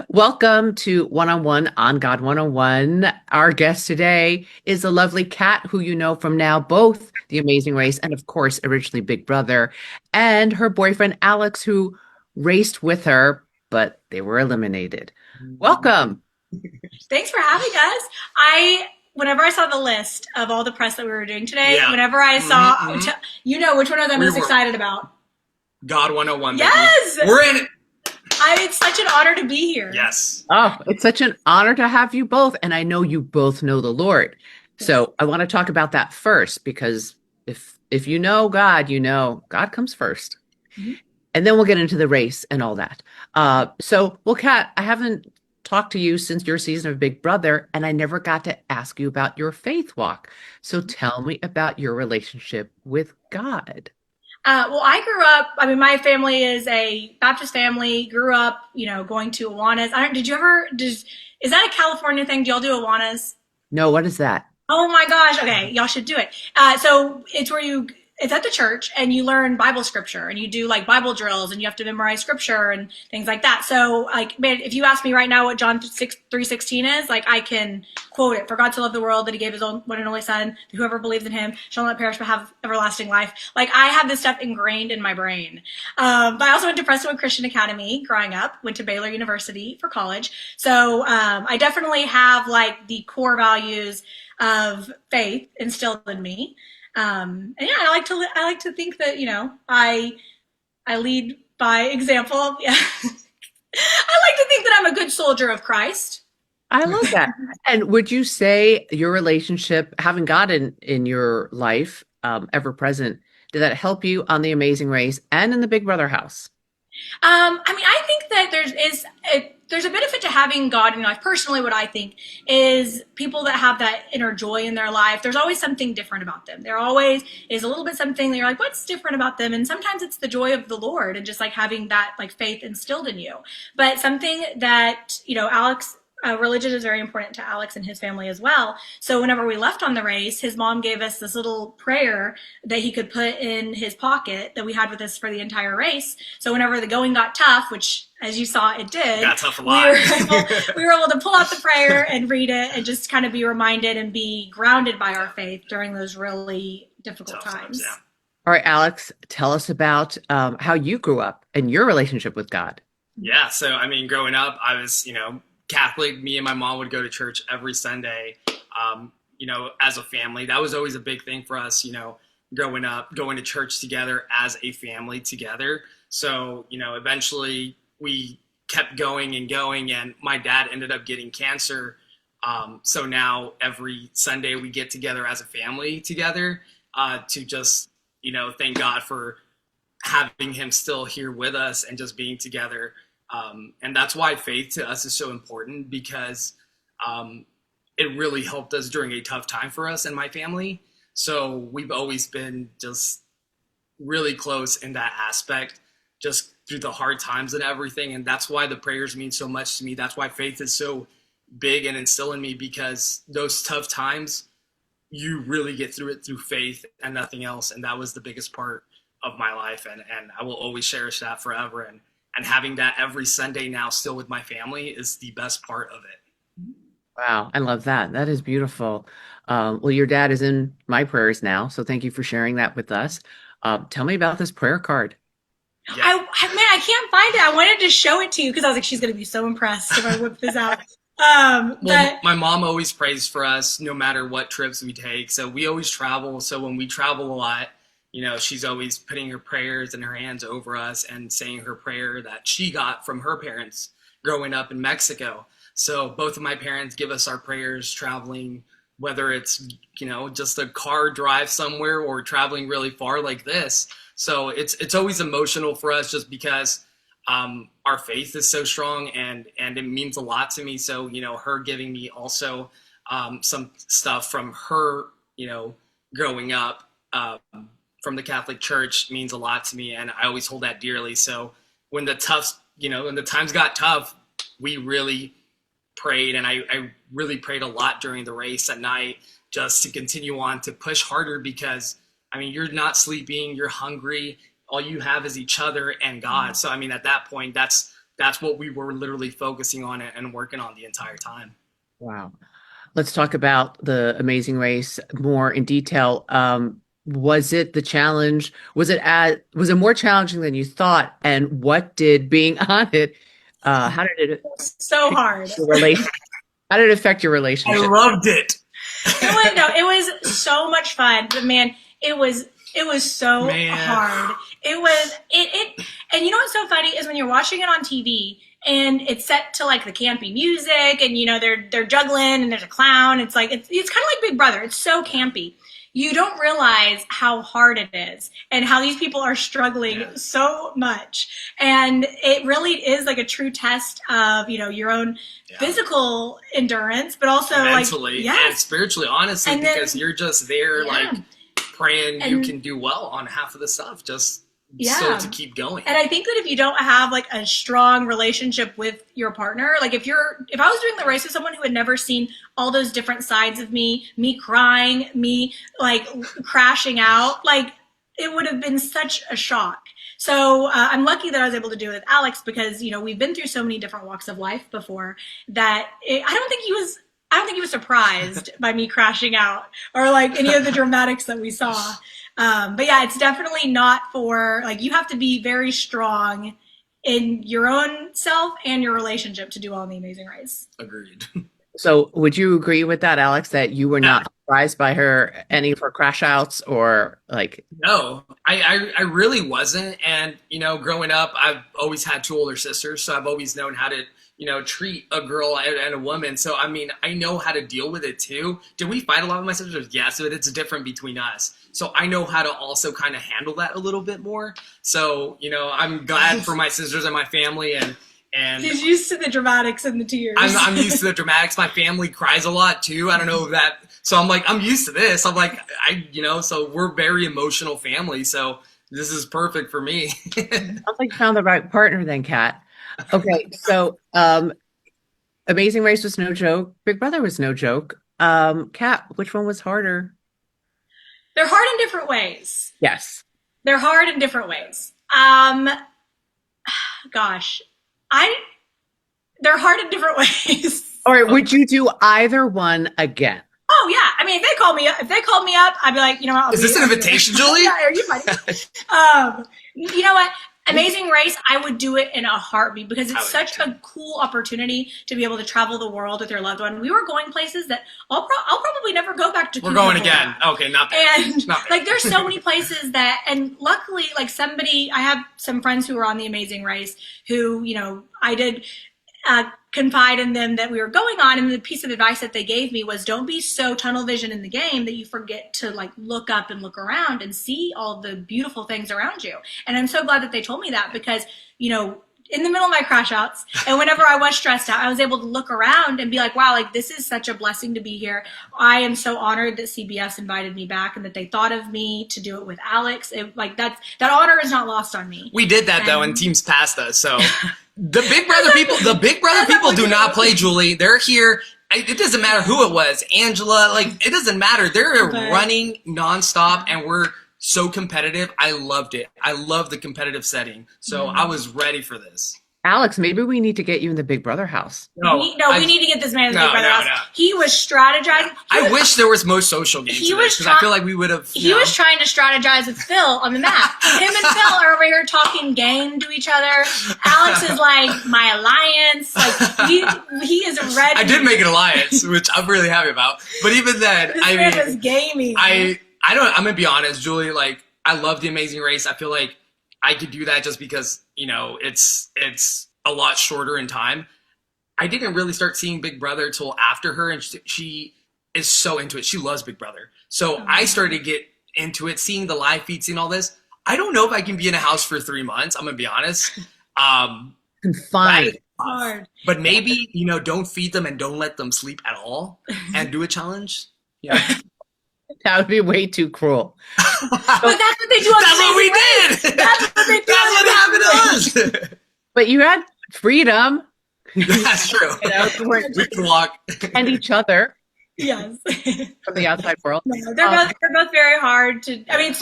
Welcome to One on One on God 101. Our guest today is a lovely Kat who you know from now both The Amazing Race and, of course, originally Big Brother, and her boyfriend Alex, who raced with her, but they were eliminated. Welcome. Thanks for having us. Whenever I saw the list of all the press that we were doing today, Yeah. whenever I saw, you know which one of them I We was were excited about. God 101, baby. Yes! We're in it. It's such an honor to be here. Yes. Oh, it's such an honor to have you both, and I know you both know the Lord. Yes. So I want to talk about that first because if you know God, you know God comes first. Mhm. And then we'll get into the race and all that. Well, Kat, I haven't talked to you since your season of Big Brother, and I never got to ask you about your faith walk. So tell me about your relationship with God. Well, I grew up. I mean, my family is a Baptist family. Grew up, going to Awanas. I don't. Did you ever? Is that a California thing? Do y'all do Awanas? No, what is that? Oh my gosh. Okay. Y'all should do it. So it's where it's at the church and you learn Bible scripture and you do like Bible drills and you have to memorize scripture and things like that. So like, man, if you ask me right now what John 3:16 is, like I can quote it. For God to love the world that he gave his own one and only son, that whoever believes in him shall not perish but have everlasting life. Like I have this stuff ingrained in my brain. But I also went to Prestonwood Christian Academy growing up, went to Baylor University for college. So I definitely have like the core values of faith instilled in me. And yeah, I like to think that I lead by example. Yeah. I like to think that I'm a good soldier of Christ. I love that. And would you say your relationship, having God in your life, ever present, did that help you on The Amazing Race and in the Big Brother house? I mean, I think that there's a benefit to having God in your life. Personally, what I think is people that have that inner joy in their life, there's always something different about them. There always is a little bit something that you're like, what's different about them? And sometimes it's the joy of the Lord and just like having that like faith instilled in you. But something that, Alex, religion is very important to Alex and his family as well. So whenever we left on the race, his mom gave us this little prayer that he could put in his pocket that we had with us for the entire race. So whenever the going got tough, which as you saw it did, Got tough a lot. we were able to pull out the prayer and read it and just kind of be reminded and be grounded by our faith during those really difficult Tough times, times. yeah. All right, Alex, tell us about how you grew up and your relationship with God. Yeah. So, I mean, growing up, I was, Catholic. Me and my mom would go to church every Sunday, as a family. That was always a big thing for us, growing up, going to church together as a family together. So, eventually we kept going and going, and my dad ended up getting cancer. So now every Sunday we get together as a family together to just, thank God for having him still here with us and just being together. And that's why faith to us is so important because it really helped us during a tough time for us and my family. So we've always been just really close in that aspect, just through the hard times and everything. And that's why the prayers mean so much to me. That's why faith is so big and instill in me, because those tough times, you really get through it through faith and nothing else. And that was the biggest part of my life. And I will always cherish that forever. And having that every Sunday now still with my family is the best part of it. Wow, I love that. That is beautiful. Well, your dad is in my prayers now, so thank you for sharing that with us. Tell me about this prayer card. Yeah. I can't find it. I wanted to show it to you because I was like, she's going to be so impressed if I whip this out. Well, But my mom always prays for us no matter what trips we take. So we always travel. So when we travel a lot, she's always putting her prayers and her hands over us and saying her prayer that she got from her parents growing up in Mexico. So both of my parents give us our prayers traveling, whether it's, just a car drive somewhere or traveling really far like this. So it's always emotional for us just because our faith is so strong and it means a lot to me. So, her giving me also some stuff from her, growing up from the Catholic Church means a lot to me. And I always hold that dearly. So when when the times got tough, we really prayed. And I really prayed a lot during the race at night just to continue on to push harder because, I mean, you're not sleeping, you're hungry. All you have is each other and God. So, I mean, at that point, that's that's what we were literally focusing on and working on the entire time. Wow. Let's talk about the Amazing Race more in detail. Was it the challenge? Was it more challenging than you thought? And what did being on it, how did it So hard. your relation, how did it affect your I relationship? loved it. It was so much fun, but man, it was so hard. And you know what's so funny is when you're watching it on TV and it's set to like the campy music, and they're juggling and there's a clown. It's like it's kind of like Big Brother. It's so campy. You don't realize how hard it is and how these people are struggling so much. And it really is like a true test of, your own physical endurance, but also mentally and spiritually, honestly, and then, because you're just there like praying you can do well on half of the stuff, just so to keep going. And I think that if you don't have like a strong relationship with your partner, like if I was doing the race with someone who had never seen all those different sides of me crying, me like crashing out, like it would have been such a shock. So I'm lucky that I was able to do it with Alex because, we've been through so many different walks of life before that I don't think he was surprised by me crashing out or like any of the dramatics that we saw. But yeah, it's definitely not for like, you have to be very strong in your own self and your relationship to do all in the Amazing Race. Agreed. So would you agree with that, Alex, that you were not surprised by any of her crash outs or like? No, I really wasn't. And, growing up, I've always had two older sisters. So I've always known how to, treat a girl and a woman. So, I know how to deal with it too. Did we fight a lot with my sisters? Yes, but it's different between us. So I know how to also kind of handle that a little bit more. So, I'm glad for my sisters and my family and he's used to the dramatics and the tears. I'm used to the dramatics. My family cries a lot too. I don't know that. So I'm like, I'm used to this. I'm like, so we're very emotional family. So this is perfect for me. Sounds like you found the right partner then, Kat. Okay, so Amazing Race was no joke. Big Brother was no joke. Kat, which one was harder? They're hard in different ways. Yes. They're hard in different ways. Gosh, they're hard in different ways. All right, would you do either one again? Oh yeah, if they called me up, I'd be like, what? Is this an invitation, Julie? Yeah, are you funny? You know what? Amazing Race, I would do it in a heartbeat because it's such a cool opportunity to be able to travel the world with your loved one. We were going places that I'll probably never go back to. We're going again. Okay, not bad. And like, there's so many places and luckily, like I have some friends who were on the Amazing Race who, I did confide in them that we were going on, and the piece of advice that they gave me was don't be so tunnel vision in the game that you forget to like look up and look around and see all the beautiful things around you. And I'm so glad that they told me that because, in the middle of my crash outs and whenever I was stressed out, I was able to look around and be like, wow, like this is such a blessing to be here. I am so honored that CBS invited me back and that they thought of me to do it with Alex. That honor is not lost on me. We did that though, and teams passed us. So the Big Brother people do not play, Julie. They're here. It doesn't matter who it was, Angela, like it doesn't matter. They're running nonstop and we're so competitive. I loved it. I love the competitive setting. So I was ready for this. Alex, maybe we need to get you in the Big Brother house. We need to get this man in the Big Brother house. No. He was strategizing. I wish there was more social games because I feel like we would have. He was trying to strategize with Phil on the map. Him and Phil are over here talking game to each other. Alex is like my alliance. Like he is ready. I did make an alliance, which I'm really happy about. But even then, this man is gaming. I'm gonna be honest, Julie. Like I love the Amazing Race. I feel like I could do that just because it's a lot shorter in time. I didn't really start seeing Big Brother till after her, and she is so into it. She loves Big Brother, so I started to get into it, seeing the live feeds, seeing all this. I don't know if I can be in a house for 3 months. I'm gonna be honest. Confined. Hard. But maybe don't feed them and don't let them sleep at all, and do a challenge. Yeah. That would be way too cruel. But that's what they do on That's what we did. That's what they do. That's what happened to us. But you had freedom. That's true. You weren't we can walk. and each other. Yes. from the outside world. No, Um, they're both very hard to. I mean,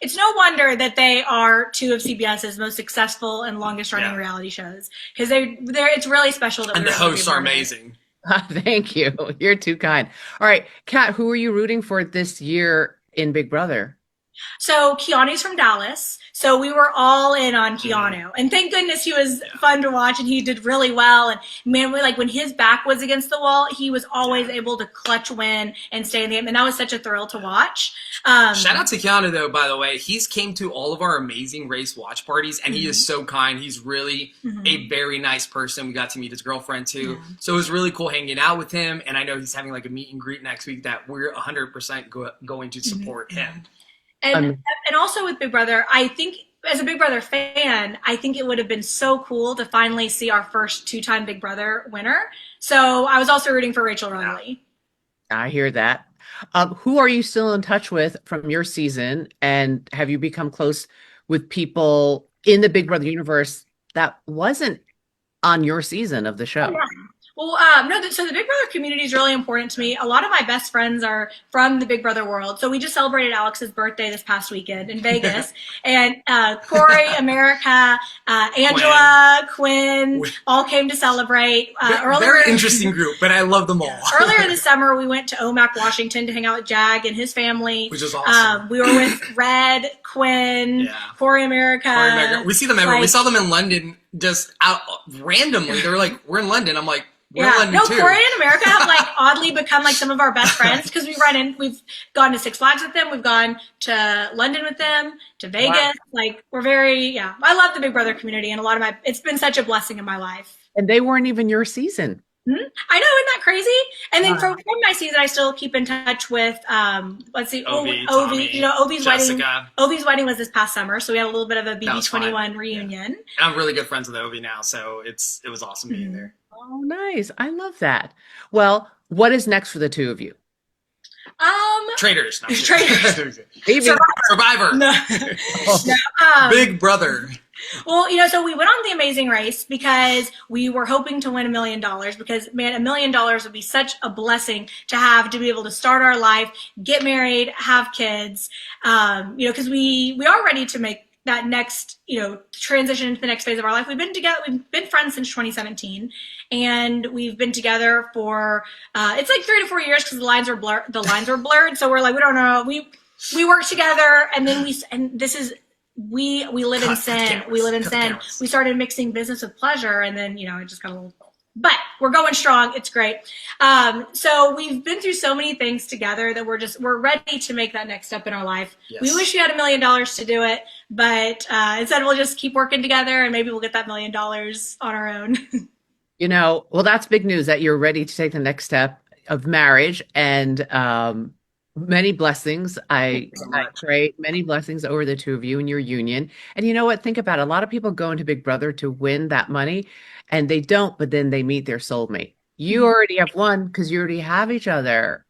it's no wonder that they are two of CBS's most successful and longest running Yeah. reality shows because they're it's really special that And we the were able to be hosts a are part of it. amazing. Thank you. You're too kind. All right, Kat, who are you rooting for this year in Big Brother? So Keanu's from Dallas. So we were all in on Mm, Keanu. And thank goodness he was yeah. fun to watch and he did really well. And man, like when his back was against the wall, he was always Yeah. able to clutch win and stay in the game. And that was such a thrill to watch. Shout out to Keanu though, by the way. He's came to all of our amazing race watch parties and he Mhm. is so kind. He's really a Mhm. very nice person. We got to meet his girlfriend too. Yeah. So it was really cool hanging out with him. And I know he's having like a meet and greet next week that we're 100% going to support him. And Um, and also with Big Brother, I think as a Big Brother fan, I think it would have been so cool to finally see our first two-time Big Brother winner. So I was also rooting for Rachel Riley. I hear that. Who are you still in touch with from your season? And have you become close with people in the Big Brother universe that wasn't on your season of the show? Well, no, so the Big Brother community is really important to me. A lot of my best friends are from the Big Brother world. So we just celebrated Alex's birthday this past weekend in Vegas. And Corey, America, Angela, Quinn, all came to celebrate. Very interesting group, but I love them all. Earlier this summer, we went to Omak, Washington to hang out with Jag and his family. Which is awesome. We were with Red, Quinn, Yeah. Corey America. We see them everywhere. We like- saw them in London just out randomly. They were like, "We're in London." I'm like, "We're in Yeah, London no, too." Corey and America have like oddly become like some of our best friends because we've gone to Six Flags with them, we've gone to London with them, to Vegas. Wow. Like we're very, yeah. I love the Big Brother community and it's been such a blessing in my life. And they weren't even your season. I know, isn't that crazy? And then Wow. from my season, I still keep in touch with, let's see, Ovi, Ovi. Tommy, You know, Ovi's wedding. Jessica. Ovi's wedding was this past summer, so we had a little bit of a That was fun. BB21 reunion. And I'm really good friends with Ovi now, so it was awesome being Mhm. there. Oh, nice. I love that. Well, what is next for the two of you? Traitors. No, I'm Traitors. Maybe. Survivor. No. Big Brother. Well, so we went on The Amazing Race because we were hoping to win $1 million because, man, $1 million would be such a blessing to be able to start our life, get married, have kids, because we are ready to make that next, transition into the next phase of our life. We've been together, we've been friends since 2017 and we've been together for, it's like 3 to 4 years because the lines are blurred. So we're like, we don't know. We work together and then we live in sin. We live in sin. We started mixing business with pleasure, and then it just got a little. But we're going strong. It's great. So we've been through so many things together that we're ready to make that next step in our life. Yes. We wish we had $1 million to do it, but instead we'll just keep working together, and maybe we'll get that $1 million on our own. Well, that's big news that you're ready to take the next step of marriage and many blessings. I pray many blessings over the two of you and your union. And you know what? Think about it. A lot of people go into Big Brother to win that money and they don't, but then they meet their soulmate. You already have one because you already have each other.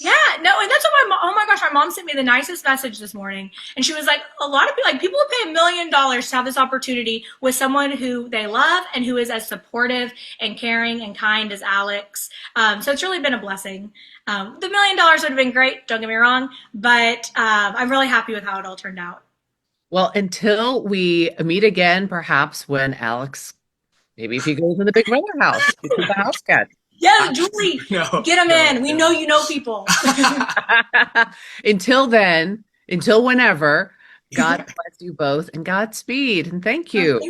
Yeah, no, and that's what oh my gosh, my mom sent me the nicest message this morning. And she was like, a lot of people would pay $1 million to have this opportunity with someone who they love and who is as supportive and caring and kind as Alex. So it's really been a blessing. The $1 million would have been great, don't get me wrong, but I'm really happy with how it all turned out. Well, until we meet again, perhaps when Alex, maybe if he goes in the Big Brother house, it's the house cat. Yes, Julie, No, get him in. We know you know people. Until then, until whenever, God bless you both and Godspeed. And thank you.